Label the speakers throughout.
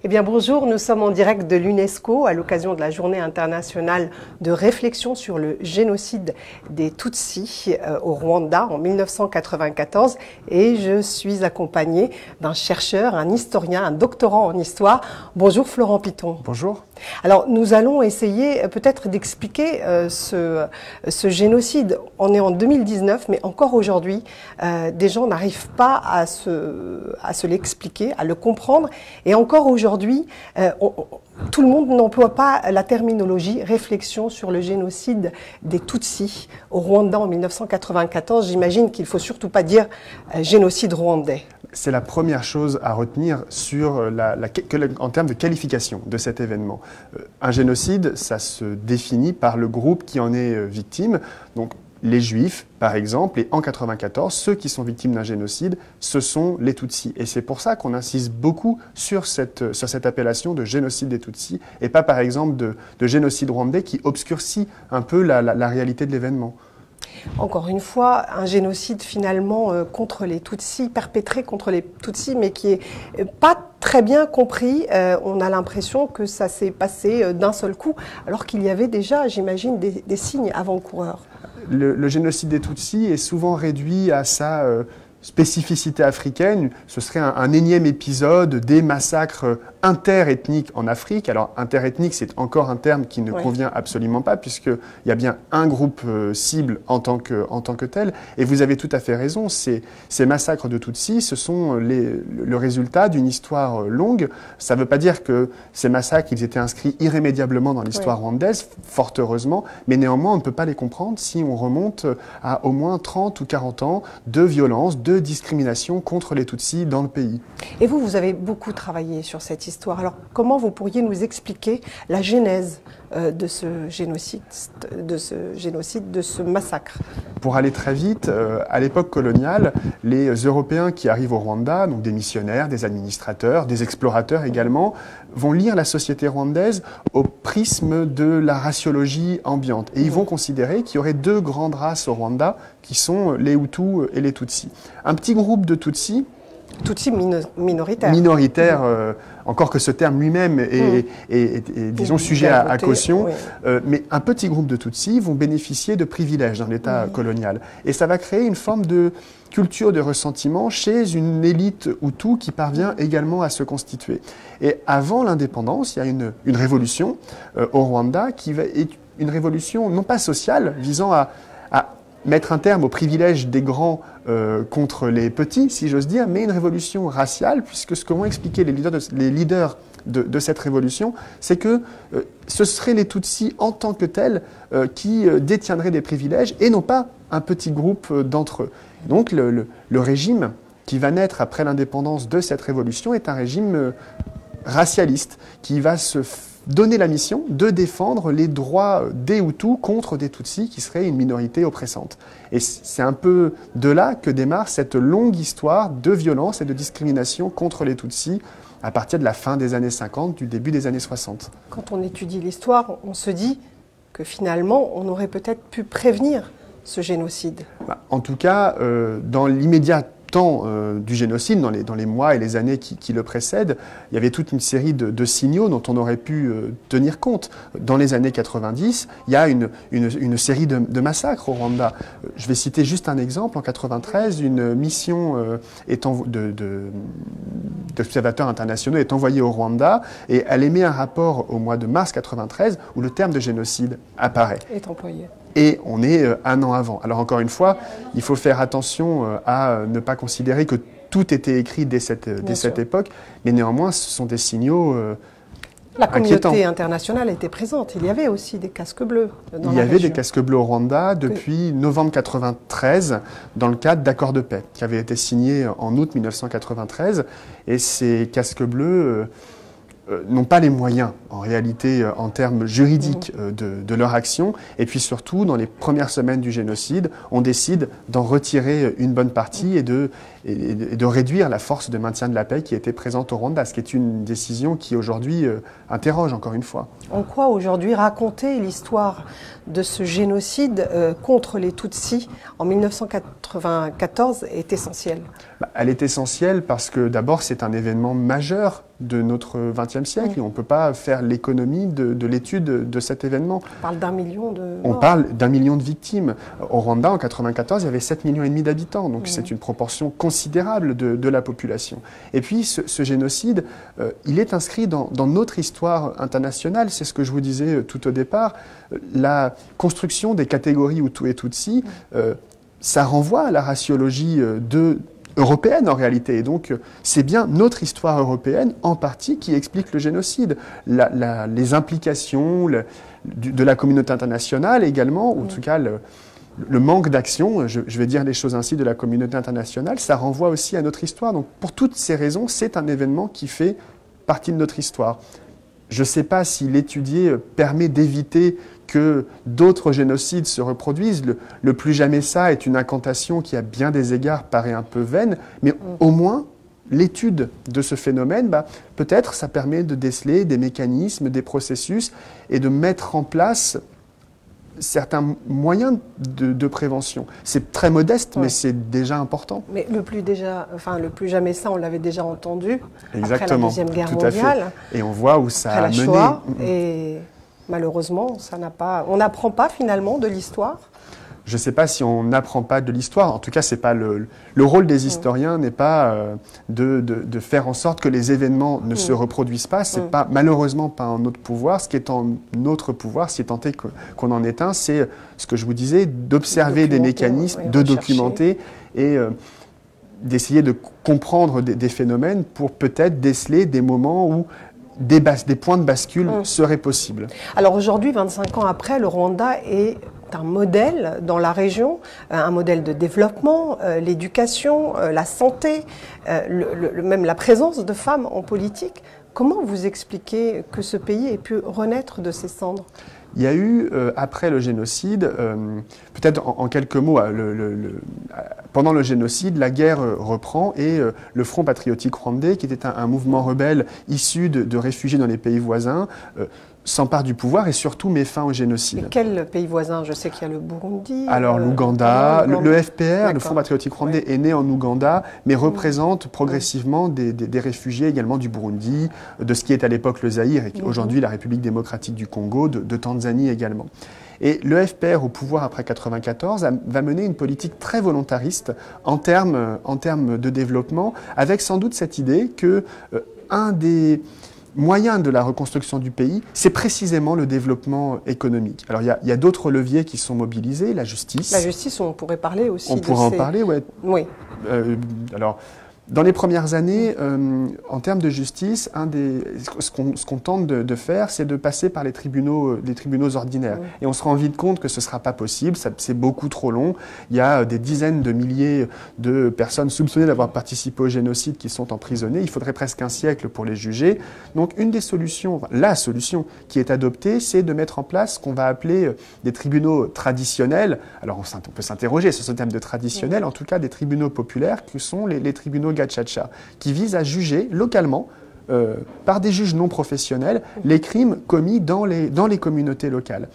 Speaker 1: Eh bien bonjour, nous sommes en direct de l'UNESCO à l'occasion de la Journée internationale de réflexion sur le génocide des Tutsis au Rwanda en 1994 et je suis accompagnée d'un chercheur, un historien, un doctorant en histoire. Bonjour Florent Piton.
Speaker 2: Bonjour.
Speaker 1: Alors nous allons essayer peut-être d'expliquer ce génocide. On est en 2019 mais encore aujourd'hui des gens n'arrivent pas à se l'expliquer, à le comprendre et encore aujourd'hui tout le monde n'emploie pas la terminologie réflexion sur le génocide des Tutsis au Rwanda en 1994. J'imagine qu'il ne faut surtout pas dire génocide rwandais.
Speaker 2: C'est la première chose à retenir en termes de qualification de cet événement. Un génocide, ça se définit par le groupe qui en est victime. Donc, les Juifs, par exemple, et en 1994, ceux qui sont victimes d'un génocide, ce sont les Tutsis. Et c'est pour ça qu'on insiste beaucoup sur cette appellation de génocide des Tutsis, et pas, par exemple, de génocide rwandais qui obscurcit un peu la réalité de l'événement.
Speaker 1: Encore une fois, un génocide finalement contre les Tutsis, perpétré contre les Tutsis, mais qui est pas très bien compris. On a l'impression que ça s'est passé d'un seul coup, alors qu'il y avait déjà, j'imagine, des signes avant-coureurs.
Speaker 2: Le génocide des Tutsis est souvent réduit à sa spécificité africaine. Ce serait un énième épisode des massacres interethniques en Afrique. Alors, interethnique, c'est encore un terme qui ne convient absolument pas, puisqu'il y a bien un groupe cible en tant que tel. Et vous avez tout à fait raison, ces massacres de Tutsis, ce sont le résultat d'une histoire longue. Ça ne veut pas dire que ces massacres, ils étaient inscrits irrémédiablement dans l'histoire rwandaise, fort heureusement, mais néanmoins, on ne peut pas les comprendre si on remonte à au moins 30 ou 40 ans de violence, de discrimination contre les Tutsis dans le pays.
Speaker 1: Et vous avez beaucoup travaillé sur cette histoire. Alors, comment vous pourriez nous expliquer la genèse de ce génocide, de ce massacre?
Speaker 2: Pour aller très vite, à l'époque coloniale, les Européens qui arrivent au Rwanda, donc des missionnaires, des administrateurs, des explorateurs également, vont lire la société rwandaise au prisme de la raciologie ambiante. Et ils vont considérer qu'il y aurait deux grandes races au Rwanda, qui sont les Hutus et les Tutsis. Un petit groupe de Tutsis,
Speaker 1: Tutsis minoritaires.
Speaker 2: Minoritaires, encore que ce terme lui-même est disons, sujet à caution. Mais un petit groupe de Tutsis vont bénéficier de privilèges dans l'État colonial. Et ça va créer une forme de culture de ressentiment chez une élite Hutu qui parvient également à se constituer. Et avant l'indépendance, il y a une révolution au Rwanda qui est une révolution non pas sociale, visant à mettre un terme aux privilèges des grands contre les petits, si j'ose dire, mais une révolution raciale, puisque ce que vont expliquer les leaders de cette révolution, c'est que ce seraient les Tutsis en tant que tels qui détiendraient des privilèges et non pas un petit groupe d'entre eux. Donc le régime qui va naître après l'indépendance de cette révolution est un régime racialiste qui va se donner la mission de défendre les droits des Hutus contre des Tutsis qui seraient une minorité oppressante. Et c'est un peu de là que démarre cette longue histoire de violence et de discrimination contre les Tutsis à partir de la fin des années 50, du début des années 60.
Speaker 1: Quand on étudie l'histoire, on se dit que finalement, on aurait peut-être pu prévenir ce génocide.
Speaker 2: En tout cas, dans l'immédiat temps du génocide, dans les mois et les années qui le précèdent, il y avait toute une série de signaux dont on aurait pu tenir compte. Dans les années 90, il y a une série de massacres au Rwanda. Je vais citer juste un exemple. En 93, une mission d'observateurs internationaux est envoyée au Rwanda et elle émet un rapport au mois de mars 93 où le terme de génocide apparaît.
Speaker 1: Est employé.
Speaker 2: Et on est un an avant. Alors encore une fois, il faut faire attention à ne pas considérer que tout était écrit dès cette époque, mais néanmoins, ce sont des signaux
Speaker 1: La communauté
Speaker 2: inquiétants.
Speaker 1: internationale était présente. Il y avait aussi des casques bleus dans
Speaker 2: Il y
Speaker 1: la
Speaker 2: avait
Speaker 1: région.
Speaker 2: des casques bleus au Rwanda depuis novembre 1993, dans le cadre d'accords de paix, qui avaient été signés en août 1993. Et ces casques bleus n'ont pas les moyens, en réalité, en termes juridiques, de leur action. Et puis surtout, dans les premières semaines du génocide, on décide d'en retirer une bonne partie et de réduire la force de maintien de la paix qui était présente au Rwanda, ce qui est une décision qui aujourd'hui interroge encore une fois.
Speaker 1: En quoi aujourd'hui raconter l'histoire de ce génocide contre les Tutsis en 1994 est essentielle?
Speaker 2: Elle est essentielle parce que d'abord c'est un événement majeur de notre XXe siècle et on ne peut pas faire l'économie de l'étude de cet événement.
Speaker 1: On parle d'1 million de morts.
Speaker 2: On parle d'1 million de victimes. Au Rwanda, en 1994, il y avait 7,5 millions d'habitants, donc c'est une proportion considérable de la population. Et puis ce génocide, il est inscrit dans notre histoire internationale, c'est ce que je vous disais tout au départ, la construction des catégories Hutu et Tutsi, ça renvoie à la raciologie européenne en réalité. Et donc, c'est bien notre histoire européenne en partie qui explique le génocide. Les implications de la communauté internationale également, ou en tout cas le manque d'action, je vais dire les choses ainsi, de la communauté internationale, ça renvoie aussi à notre histoire. Donc, pour toutes ces raisons, c'est un événement qui fait partie de notre histoire. Je ne sais pas si l'étudier permet d'éviter que d'autres génocides se reproduisent. Le plus jamais ça est une incantation qui, à bien des égards, paraît un peu vaine, mais au moins, l'étude de ce phénomène, peut-être ça permet de déceler des mécanismes, des processus et de mettre en place certains moyens de prévention. C'est très modeste, mais c'est déjà important.
Speaker 1: Mais le plus jamais ça, on l'avait déjà entendu.
Speaker 2: Exactement.
Speaker 1: Après la Deuxième Guerre
Speaker 2: tout à
Speaker 1: mondiale.
Speaker 2: Fait. Et on voit où ça a mené.
Speaker 1: Shoah, et malheureusement, on n'apprend pas finalement de l'histoire.
Speaker 2: Je ne sais pas si on n'apprend pas de l'histoire. En tout cas, c'est pas le rôle des historiens n'est pas de faire en sorte que les événements ne se reproduisent pas. C'est pas malheureusement pas en notre pouvoir. Ce qui est en notre pouvoir, si tant est qu'on en est un, c'est ce que je vous disais, d'observer des mécanismes, de documenter et d'essayer de comprendre des phénomènes pour peut-être déceler des moments où des points de bascule seraient possibles.
Speaker 1: Alors aujourd'hui, 25 ans après, le Rwanda est un modèle dans la région, un modèle de développement, l'éducation, la santé, même la présence de femmes en politique. Comment vous expliquez que ce pays ait pu renaître de ses cendres ?
Speaker 2: Il y a eu, après le génocide, peut-être en quelques mots, pendant le génocide, la guerre reprend et le Front patriotique rwandais, qui était un mouvement rebelle issu de réfugiés dans les pays voisins, s'empare du pouvoir et surtout met fin au génocide.
Speaker 1: Et quel pays voisin? Je sais qu'il y a le Burundi.
Speaker 2: Alors l'Ouganda, le FPR, le Front patriotique rwandais, est né en Ouganda, mais représente progressivement des réfugiés également du Burundi, de ce qui est à l'époque le Zaïre et aujourd'hui la République démocratique du Congo, de Tanzanie également. Et le FPR au pouvoir après 1994 va mener une politique très volontariste en termes de développement, avec sans doute cette idée que un des moyen de la reconstruction du pays, c'est précisément le développement économique. Alors, il y a d'autres leviers qui sont mobilisés, la justice.
Speaker 1: La justice, on pourrait parler aussi
Speaker 2: On pourrait en parler, ouais.
Speaker 1: Oui.
Speaker 2: Alors, dans les premières années, en termes de justice, ce qu'on tente de faire, c'est de passer par les tribunaux ordinaires. Et on se rend vite compte que ce ne sera pas possible, c'est beaucoup trop long. Il y a des dizaines de milliers de personnes soupçonnées d'avoir participé au génocide qui sont emprisonnées. Il faudrait presque un siècle pour les juger. Donc, une des solutions, la solution qui est adoptée, c'est de mettre en place ce qu'on va appeler des tribunaux traditionnels. Alors, on peut s'interroger sur ce terme de traditionnel, en tout cas des tribunaux populaires, qui sont les tribunaux Gacaca, qui visent à juger localement, par des juges non professionnels, les crimes commis dans les communautés locales.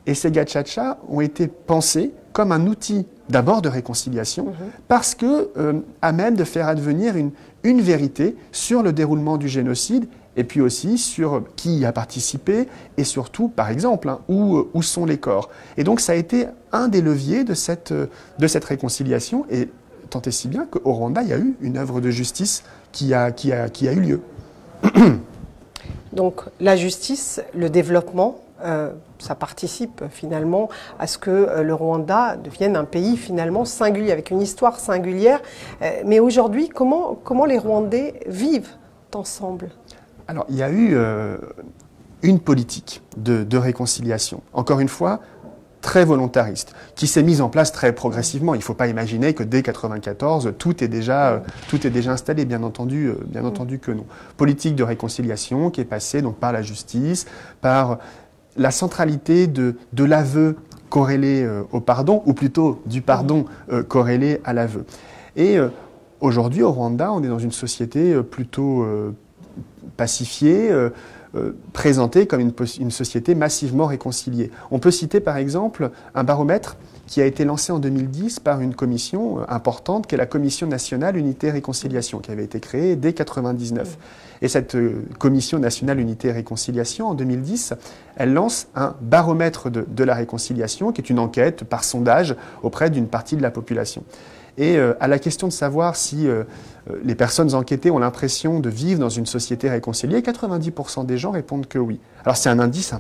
Speaker 2: Et ces Gacaca ont été pensés comme un outil d'abord de réconciliation, parce que à même de faire advenir une vérité sur le déroulement du génocide, et puis aussi sur qui y a participé, et surtout, par exemple, où sont les corps. Et donc ça a été un des leviers de cette réconciliation, et tant et si bien qu'au Rwanda, il y a eu une œuvre de justice qui a eu lieu.
Speaker 1: Donc la justice, le développement, ça participe finalement à ce que le Rwanda devienne un pays finalement singulier, avec une histoire singulière. Mais aujourd'hui, comment les Rwandais vivent ensemble?
Speaker 2: Alors, il y a eu une politique de réconciliation. Encore une fois, très volontariste, qui s'est mise en place très progressivement. Il ne faut pas imaginer que dès 1994, tout est déjà installé, bien entendu que non. Politique de réconciliation qui est passée donc par la justice, par la centralité de l'aveu corrélé au pardon, ou plutôt du pardon corrélé à l'aveu. Et aujourd'hui, au Rwanda, on est dans une société plutôt pacifiée, présentée comme une société massivement réconciliée. On peut citer par exemple un baromètre qui a été lancé en 2010 par une commission importante, qui est la Commission nationale unité et réconciliation, qui avait été créée dès 1999. Et cette Commission nationale unité et réconciliation, en 2010, elle lance un baromètre de la réconciliation, qui est une enquête par sondage auprès d'une partie de la population. Et à la question de savoir si les personnes enquêtées ont l'impression de vivre dans une société réconciliée, 90% des gens répondent que oui. Alors c'est un indice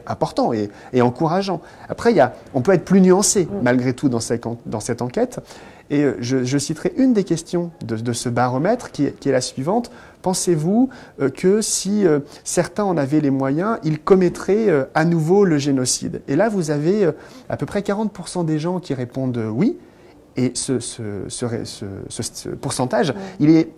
Speaker 2: important et encourageant. Après, on peut être plus nuancé malgré tout dans cette enquête. Et je citerai une des questions de ce baromètre qui est la suivante. Pensez-vous que si certains en avaient les moyens, ils commettraient à nouveau le génocide? Et là, vous avez à peu près 40% des gens qui répondent oui. Et ce pourcentage, il est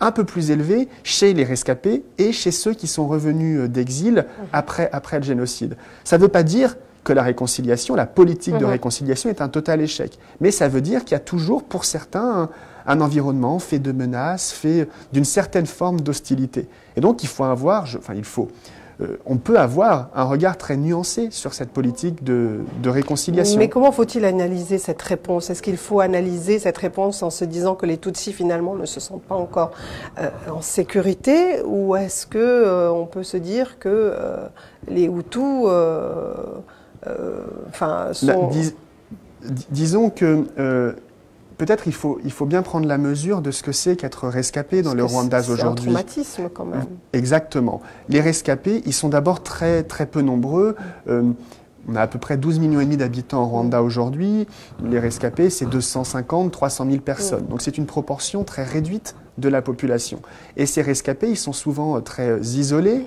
Speaker 2: un peu plus élevé chez les rescapés et chez ceux qui sont revenus d'exil après le génocide. Ça ne veut pas dire que la réconciliation, la politique de réconciliation est un total échec. Mais ça veut dire qu'il y a toujours, pour certains, un environnement fait de menaces, fait d'une certaine forme d'hostilité. Et donc, il faut avoir, on peut avoir un regard très nuancé sur cette politique de réconciliation.
Speaker 1: Mais comment faut-il analyser cette réponse? Est-ce qu'il faut analyser cette réponse en se disant que les Tutsis finalement ne se sentent pas encore en sécurité, ou est-ce que on peut se dire que les Hutus sont...
Speaker 2: Disons que peut-être il faut bien prendre la mesure de ce que c'est qu'être rescapé dans le Rwanda aujourd'hui.
Speaker 1: C'est un traumatisme quand même.
Speaker 2: Exactement. Les rescapés, ils sont d'abord très, très peu nombreux. On a à peu près 12,5 millions d'habitants en Rwanda aujourd'hui. Les rescapés, c'est 250, 300 000 personnes. Donc c'est une proportion très réduite de la population. Et ces rescapés, ils sont souvent très isolés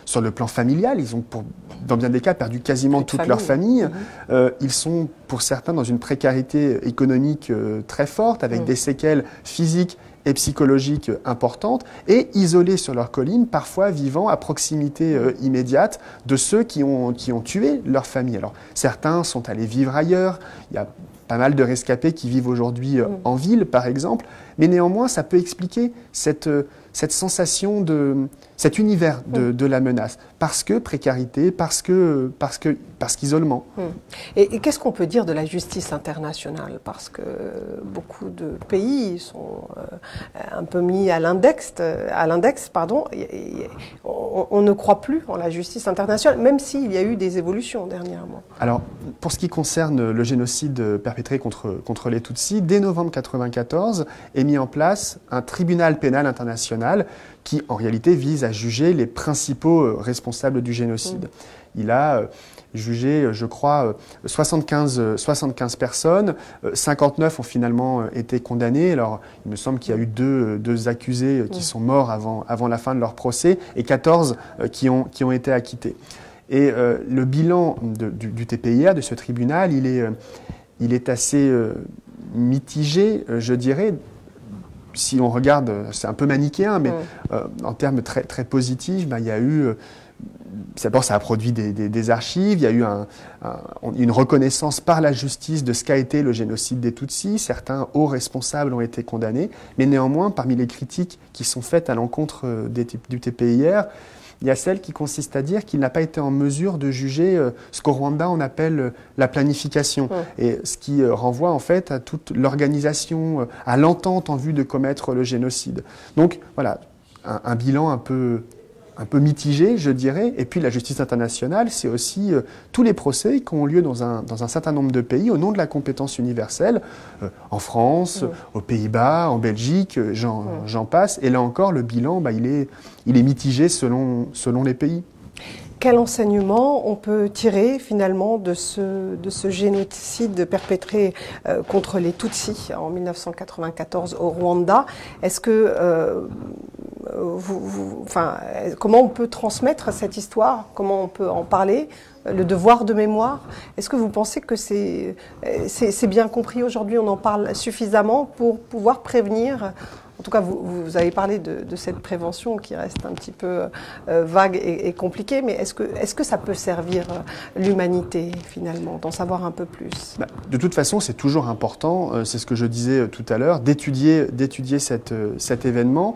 Speaker 2: sur le plan familial. Ils ont, dans bien des cas, perdu quasiment toute leur famille. Ils sont, pour certains, dans une précarité économique très forte, avec des séquelles physiques et psychologiques importantes, et isolés sur leur colline, parfois vivant à proximité immédiate de ceux qui ont tué leur famille. Alors, certains sont allés vivre ailleurs. Il y a pas mal de rescapés qui vivent aujourd'hui en ville, par exemple, mais néanmoins, ça peut expliquer cette sensation cet univers de la menace, parce que précarité, parce qu'isolement.
Speaker 1: Et qu'est-ce qu'on peut dire de la justice internationale? Parce que beaucoup de pays sont un peu mis à l'index, on ne croit plus en la justice internationale, même s'il y a eu des évolutions dernièrement.
Speaker 2: Alors, pour ce qui concerne le génocide perpétré contre les Tutsis, dès novembre 1994 est mis en place un tribunal pénal international qui, en réalité, vise à juger les principaux responsables du génocide. Il a jugé, je crois, 75 personnes. 59 ont finalement été condamnées. Alors, il me semble qu'il y a eu deux accusés qui sont morts avant la fin de leur procès et 14 qui ont été acquittés. Et le bilan du TPIR, de ce tribunal, il est assez mitigé, je dirais. Si on regarde, c'est un peu manichéen, mais en termes très, très positifs, il y a eu... D'abord, ça a produit des archives, il y a eu une reconnaissance par la justice de ce qu'a été le génocide des Tutsis. Certains hauts responsables ont été condamnés, mais néanmoins, parmi les critiques qui sont faites à l'encontre du TPIR, il y a celle qui consiste à dire qu'il n'a pas été en mesure de juger ce qu'au Rwanda on appelle la planification, et ce qui renvoie en fait à toute l'organisation, à l'entente en vue de commettre le génocide. Donc voilà, un bilan un peu mitigé, je dirais. Et puis la justice internationale, c'est aussi tous les procès qui ont lieu dans un certain nombre de pays au nom de la compétence universelle, en France, aux Pays-Bas, en Belgique, j'en passe. Et là encore, le bilan, il est mitigé selon les pays.
Speaker 1: Quel enseignement on peut tirer finalement de ce génocide perpétré contre les Tutsis en 1994 au Rwanda? Est-ce que comment on peut transmettre cette histoire? Comment on peut en parler? Le devoir de mémoire, est-ce que vous pensez que c'est bien compris aujourd'hui? On en parle suffisamment pour pouvoir prévenir? En tout cas, vous avez parlé de cette prévention qui reste un petit peu vague et compliquée, mais est-ce que ça peut servir l'humanité, finalement, d'en savoir un peu plus?
Speaker 2: De toute façon, c'est toujours important, c'est ce que je disais tout à l'heure, d'étudier cet événement.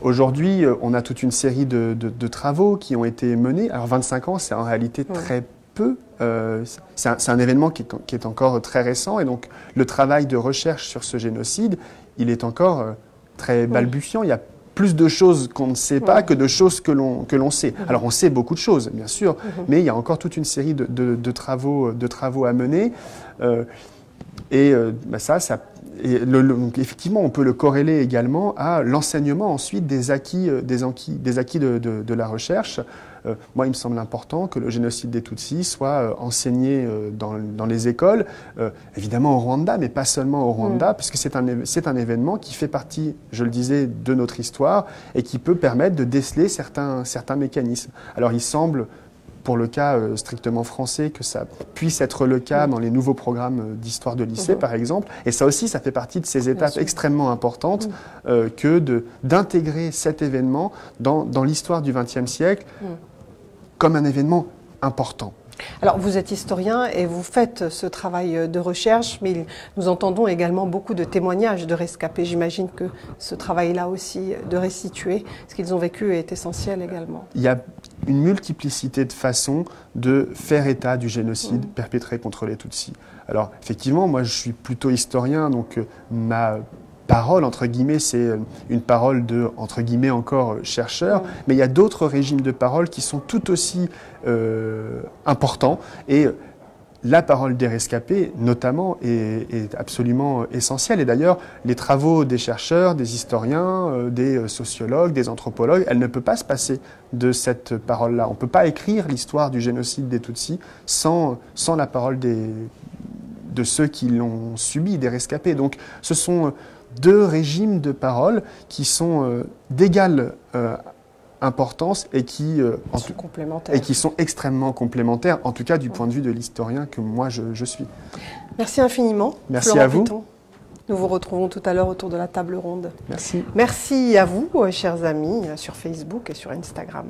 Speaker 2: Aujourd'hui, on a toute une série de travaux qui ont été menés. Alors 25 ans, c'est en réalité très peu. C'est un événement qui est encore très récent. Et donc, le travail de recherche sur ce génocide, il est encore très balbutiant. Il y a plus de choses qu'on ne sait pas que de choses que l'on sait. Alors, on sait beaucoup de choses, bien sûr, mais il y a encore toute une série de travaux à mener. Donc effectivement, on peut le corréler également à l'enseignement ensuite des acquis de la recherche. Moi, il me semble important que le génocide des Tutsis soit enseigné dans les écoles, évidemment au Rwanda, mais pas seulement au Rwanda, puisque c'est un événement qui fait partie, je le disais, de notre histoire et qui peut permettre de déceler certains mécanismes. Alors, il semble, pour le cas strictement français, que ça puisse être le cas dans les nouveaux programmes d'histoire de lycée, par exemple. Et ça aussi, ça fait partie de ces étapes extrêmement importantes que d'intégrer cet événement dans l'histoire du XXe siècle comme un événement important.
Speaker 1: Alors, vous êtes historien et vous faites ce travail de recherche, mais nous entendons également beaucoup de témoignages de rescapés. J'imagine que ce travail-là aussi, de restituer ce qu'ils ont vécu, est essentiel également.
Speaker 2: Il y a une multiplicité de façons de faire état du génocide perpétré contre les Tutsis. Alors, effectivement, moi, je suis plutôt historien, donc ma parole, entre guillemets, c'est une parole de, entre guillemets, encore chercheur, mais il y a d'autres régimes de parole qui sont tout aussi importants, et la parole des rescapés, notamment, est absolument essentielle. Et d'ailleurs, les travaux des chercheurs, des historiens, des sociologues, des anthropologues, elle ne peut pas se passer de cette parole-là. On ne peut pas écrire l'histoire du génocide des Tutsis sans la parole de ceux qui l'ont subi, des rescapés. Donc, ce sont deux régimes de parole qui sont d'égale importance et qui sont extrêmement complémentaires, en tout cas du point de vue de l'historien que moi je suis.
Speaker 1: Merci infiniment.
Speaker 2: Merci à vous.
Speaker 1: Nous vous retrouvons tout à l'heure autour de la table ronde.
Speaker 2: Merci.
Speaker 1: Merci à vous, chers amis, sur Facebook et sur Instagram.